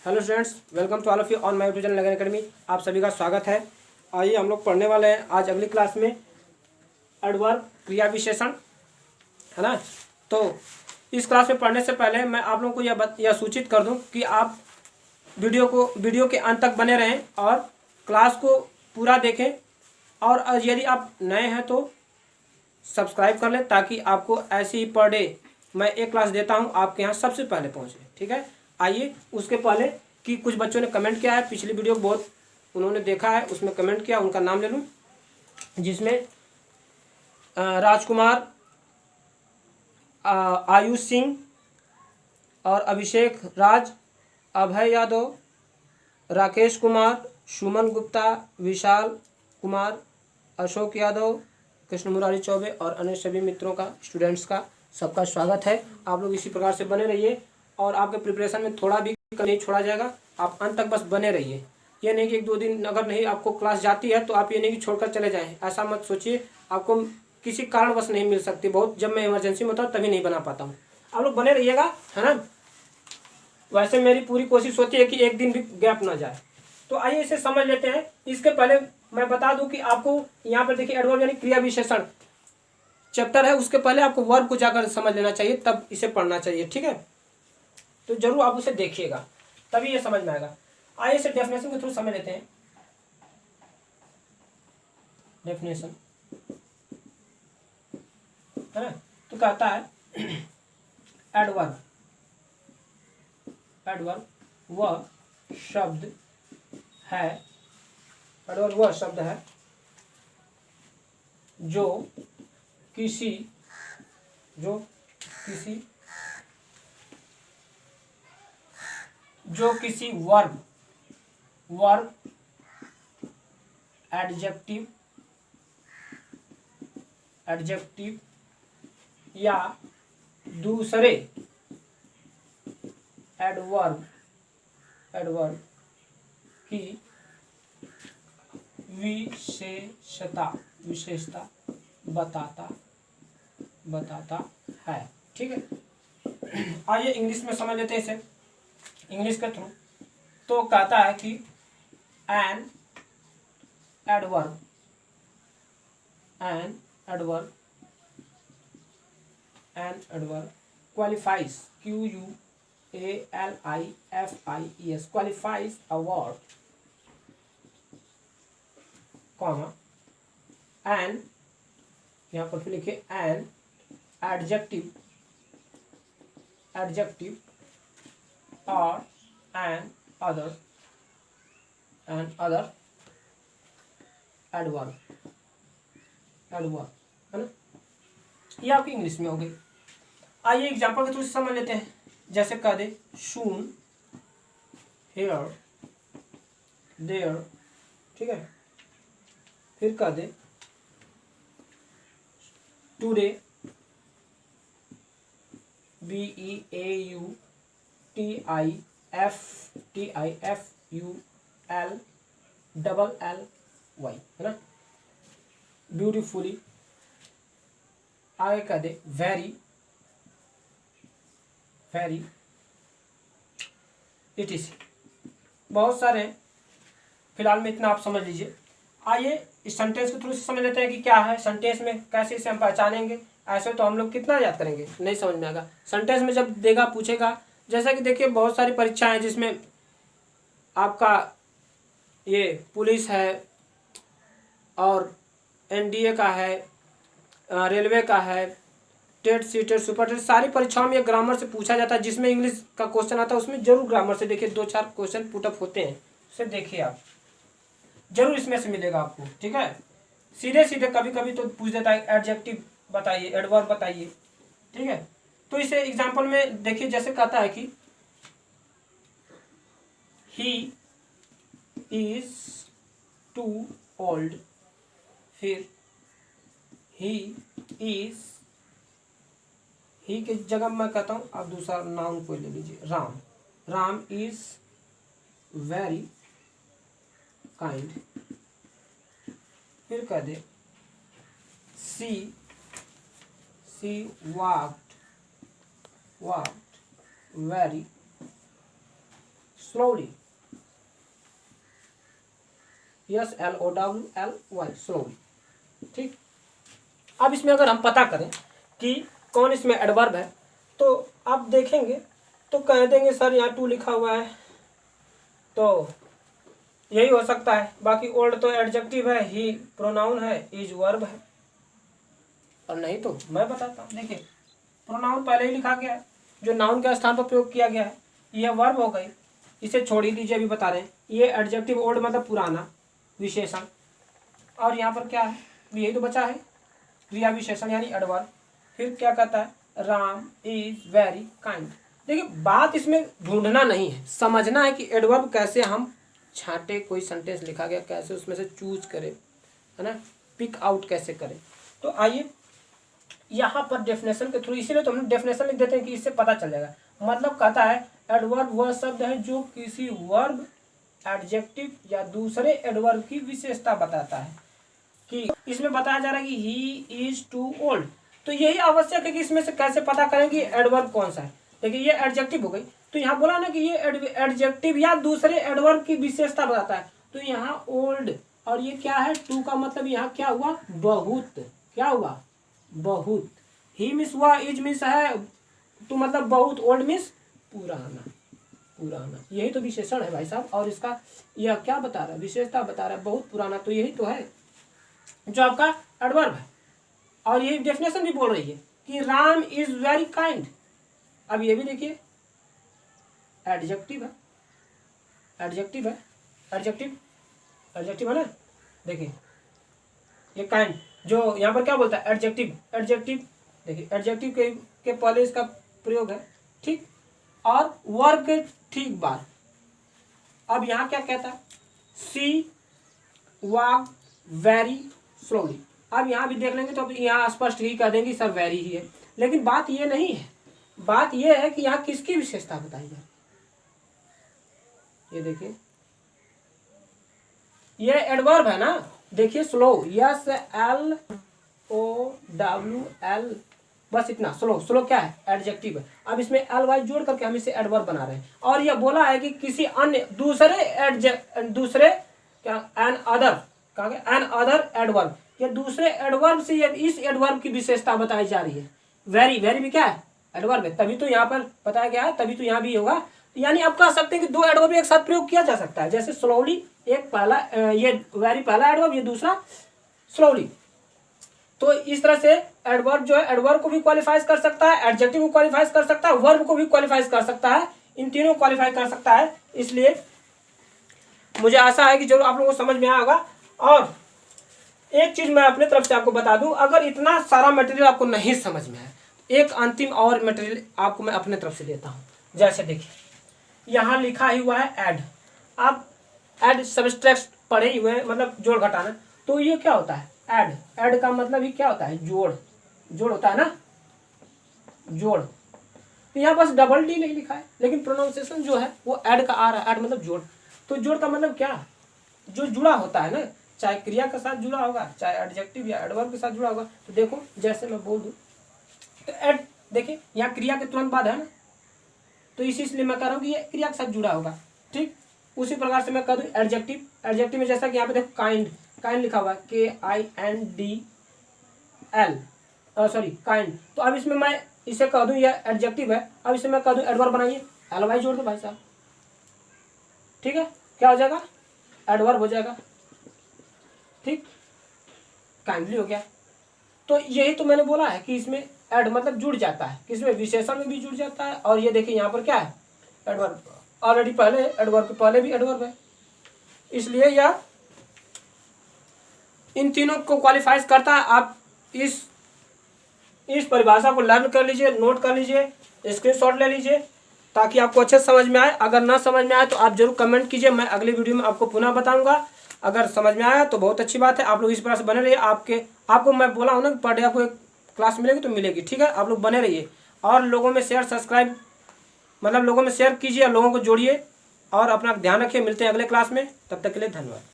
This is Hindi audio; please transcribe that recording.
Hello students, welcome to all of you on my YouTube channel Lagan Academy. आप सभी का स्वागत है। आइए हम लोग पढ़ने वाले हैं आज अगली क्लास में एडवर्ब क्रिया विशेषण, है ना। तो इस क्लास में पढ़ने से पहले मैं आप लोगों को यह सूचित कर दूं कि आप वीडियो के अंत तक बने रहें और क्लास को पूरा देखें। और यदि आप नए हैं तो सब्सक्राइब कर लें ताकि आपको ऐसे ही पर डे मैं एक क्लास देता हूं आपके यहाँ सबसे पहले पहुँचे, ठीक है। आइए उसके पहले कि कुछ बच्चों ने कमेंट किया है, पिछली वीडियो बहुत उन्होंने देखा है, उसमें कमेंट किया, उनका नाम ले लूँ, जिसमें राजकुमार, आयुष सिंह और अभिषेक राज, अभय यादव, राकेश कुमार, सुमन गुप्ता, विशाल कुमार, अशोक यादव, कृष्ण मुरारी चौबे और अन्य सभी मित्रों का, स्टूडेंट्स का सबका स्वागत है। आप लोग इसी प्रकार से बने रहिए और आपके प्रिपरेशन में थोड़ा भी नहीं छोड़ा जाएगा। आप अंत तक बस बने रहिए। ये नहीं कि एक दो दिन अगर नहीं आपको क्लास जाती है तो आप ये नहीं कि छोड़कर चले जाएं, ऐसा मत सोचिए। आपको किसी कारणवश नहीं मिल सकती, बहुत जब मैं इमरजेंसी में होता हूँ तभी नहीं बना पाता हूँ। आप लोग बने रहिएगा, है ना। वैसे मेरी पूरी कोशिश होती है कि एक दिन भी गैप ना जाए। तो आइए इसे समझ लेते हैं। इसके पहले मैं बता दूं कि आपको यहाँ पर देखिए एडवर्ब यानी क्रिया विशेषण चैप्टर है, उसके पहले आपको वर्ब को जाकर समझ लेना चाहिए, तब इसे पढ़ना चाहिए, ठीक है। तो जरूर आप उसे देखिएगा तभी ये समझ में आएगा। आइए इसे डेफिनेशन के थ्रू समझ लेते हैं। डेफिनेशन, है ना। तो कहता है एडवर्ब वह शब्द है, एडवर्ब वह शब्द है जो किसी वर्ब एडजेक्टिव या दूसरे एडवर्ब की विशेषता बताता है, ठीक है। आइए इंग्लिश में समझ लेते हैं इसे, इंग्लिश के थ्रू। तो कहता है कि an adverb qualifies qualifies qualifies a word, comma, an, यहाँ पर फिर लिखे an adjective or an other adverb, है ना। ये आपकी इंग्लिश में हो गई। आइए एग्जाम्पल के थ्रू समझ लेते हैं। जैसे कह दे सून, हेयर, देयर, ठीक है। फिर कह दे टुडे, BEAUTIFULLY, है ना। ब्यूटीफुली, आगे कह दे वेरी, इटीसी। बहुत सारे हैं, फिलहाल में इतना आप समझ लीजिए। आइए इस सेंटेंस के थ्रू से समझ लेते हैं कि क्या है सेंटेंस में, कैसे इसे हम पहचानेंगे। ऐसे तो हम लोग कितना याद करेंगे, नहीं समझ में आएगा। सेंटेंस में जब देगा पूछेगा, जैसा कि देखिए बहुत सारी परीक्षाएं हैं जिसमें आपका ये पुलिस है और NDA का है, रेलवे का है, टेट, सीटेट, सुपर टेट, सारी परीक्षाओं में ग्रामर से पूछा जाता है। जिसमें इंग्लिश का क्वेश्चन आता है उसमें जरूर ग्रामर से देखिए 2-4 क्वेश्चन पुटअप होते हैं, उसे देखिए आप, जरूर इसमें से मिलेगा आपको, ठीक है। सीधे कभी कभी तो पूछ देता है एडजेक्टिव बताइए, एडवर्ब बताइए, ठीक है। तो इसे एग्जाम्पल में देखिए, जैसे कहता है कि ही इज टू ओल्ड, फिर ही इज, ही की जगह मैं कहता हूं आप दूसरा नाउन कोई ले लीजिए, राम इज वेरी काइंड। फिर कह दे she walked very slowly, SLOWLY, slowly. ठीक, अब इसमें अगर हम पता करें कि कौन इसमें एडवर्ब है तो आप देखेंगे तो कह देंगे सर यहाँ टू लिखा हुआ है तो यही हो सकता है। बाकी ओल्ड तो एडजेक्टिव है, ही प्रोनाउन है, इज वर्ब है, और नहीं तो मैं बताता हूँ। देखिए प्रोनाउन पहले ही लिखा गया है, जो नाउन के स्थान पर प्रयोग किया गया है, यह वर्ब हो गई, इसे छोड़ ही दीजिए, अभी बता रहे हैं। ये एडजेक्टिव ओल्ड मतलब पुराना विशेषण, और यहाँ पर क्या है, यही तो बचा है क्रिया विशेषण यानी एडवर्ब। फिर क्या कहता है, राम इज वेरी काइंड। देखिए बात इसमें ढूंढना नहीं है, समझना है कि एडवर्ब कैसे हम छांटे, कोई सेंटेंस लिखा गया कैसे उसमें से चूज करें, है ना, पिक आउट कैसे करें। तो आइए यहाँ पर डेफिनेशन के थ्रू, इसीलिए तो हम डेफिनेशन लिख देते हैं कि इससे पता चल जाएगा। मतलब कहता है एडवर्ब वह शब्द है जो किसी वर्ब, एडजेक्टिव या दूसरे एडवर्ब की विशेषता बताता है। कि इसमें बताया जा रहा है कि ही इज टू ओल्ड, तो यही आवश्यक है कि इसमें से कैसे पता करें कि एडवर्ब कौन सा है। देखिए ये एडजेक्टिव हो गई, तो यहाँ बोला ना कि ये एडजेक्टिव या दूसरे एडवर्ब की विशेषता बताता है, तो यहाँ ओल्ड और ये क्या है, टू का मतलब यहाँ क्या हुआ, बहुत। क्या हुआ, बहुत। ही मीन्स हुआ, इज मीन्स है, तो मतलब बहुत, ओल्ड मीन्स पुराना, पुराना। यही तो विशेषण है भाई साहब, और इसका यह क्या बता रहा है, विशेषता बता रहा है, बहुत पुराना। तो यही तो है जो आपका एडवर्ब है, और यही डेफिनेशन भी बोल रही है कि राम इज वेरी काइंड। अब ये भी देखिए एडजेक्टिव है, एडजेक्टिव है, एडजेक्टिव, एडजेक्टिव है ना। देखिए ये काइंड जो यहाँ पर क्या बोलता है, एडजेक्टिव, एडजेक्टिव। देखिए एडजेक्टिव के पहले इसका प्रयोग है, ठीक, और वर्ब के ठीक बाद। अब यहाँ क्या कहता है, सी वॉक वेरी स्लोली। अब यहाँ भी देख लेंगे तो अब यहाँ स्पष्ट ही कह देंगे सर वेरी ही है, लेकिन बात ये नहीं है, बात ये है कि यहाँ किसकी विशेषता बताई जाए। ये देखिए ये एडवर्ब है ना, देखिए स्लो, SLOWL, बस इतना। स्लो, स्लो क्या है, एडजेक्टिव है। अब इसमें LY जोड़ करके हम इसे एडवर्ब बना रहे हैं, और यह बोला है कि किसी अन्य दूसरे क्या, एन अदर, कहा गया एन अदर एडवर्ब, ये दूसरे एडवर्ब से इस एडवर्ब की विशेषता बताई जा रही है। वेरी, वेरी भी क्या है, एडवर्ब है, तभी तो यहाँ पर बताया गया है, तभी तो यहाँ भी होगा। यानी आप कह सकते हैं कि दो एडवर्ब एक साथ प्रयोग किया जा सकता है, जैसे स्लोली एक पहला, ये वेरी पहला एडवर्ब, ये दूसरा स्लोली। तो इस तरह से एडवर्ब जो है एडवर्ब को भी क्वालिफाइज कर सकता है, एडजेक्टिव को क्वालिफाइज कर सकता है, वर्ब को भी क्वालिफाइज कर सकता है, इन तीनों को क्वालिफाई कर सकता है। इसलिए मुझे आशा है कि जरूर आप लोगों को समझ में आया होगा। और एक चीज मैं अपने तरफ से आपको बता दूं, अगर इतना सारा मटेरियल आपको नहीं समझ में आया, एक अंतिम और मटेरियल आपको मैं अपने तरफ से देता हूं। जैसे देखिए यहाँ लिखा ही हुआ है ऐड, आप ऐड सब्सट्रैक्ट पढ़े ही हुए हैं, मतलब जोड़ घटाना। तो ये क्या होता है, ऐड, ऐड का मतलब ही क्या होता है, जोड़, जोड़ होता है ना, जोड़। तो यहाँ बस डबल डी नहीं लिखा है, लेकिन प्रोनाउंसिएशन जो है वो ऐड का आ रहा है, ऐड मतलब जोड़। तो जोड़ का मतलब क्या, जो जुड़ा होता है ना, चाहे क्रिया के साथ जुड़ा होगा, चाहे एडजेक्टिव या एडवर्ब के साथ जुड़ा होगा। तो देखो जैसे मैं बोल दूं तो ऐड, देखिए यहाँ क्रिया के तुरंत बाद है ना, तो इसलिए मैं कह रहा हूँ कि ये क्रिया के साथ जुड़ा होगा, ठीक। उसी प्रकार से मैं कह दूँ एडजेक्टिव, एडजेक्टिव में जैसा कि यहाँ पे देखो काइंड, काइंड लिखा हुआ है KINDL, सॉरी काइंड। तो अब इसमें मैं इसे कह दूँ यह एडजेक्टिव है, अब इसे मैं कह दूँ एडवर्ब बनाइए, LY जोड़ दो भाई साहब, ठीक है, क्या हो जाएगा, एडवर्ब हो जाएगा, ठीक, काइंडली हो गया। तो यही तो मैंने बोला है कि इसमें ऐड मतलब जुड़ जाता है, किसमें, विशेषण में भी जुड़ जाता है। और ये देखिए यहाँ पर क्या है, एडवर्ब, ऑलरेडी पहले एडवर्ब के पहले भी एडवर्ब है, इसलिए यह इन तीनों को क्वालिफाइज करता है। आप इस परिभाषा को लर्न कर लीजिए, नोट कर लीजिए, स्क्रीनशॉट ले लीजिए, ताकि आपको अच्छे समझ में आए। अगर ना समझ में आए तो आप जरूर कमेंट कीजिए, मैं अगले वीडियो में आपको पुनः बताऊंगा। अगर समझ में आया तो बहुत अच्छी बात है, आप लोग इस प्रकार से बने रहिए। आपको मैं बोला हूँ ना कि पर डे आपको एक क्लास मिलेगी तो मिलेगी, ठीक है। आप लोग बने रहिए और लोगों में शेयर, सब्सक्राइब, मतलब लोगों में शेयर कीजिए, लोगों को जोड़िए और अपना ध्यान रखिए। मिलते हैं अगले क्लास में, तब तक के लिए धन्यवाद।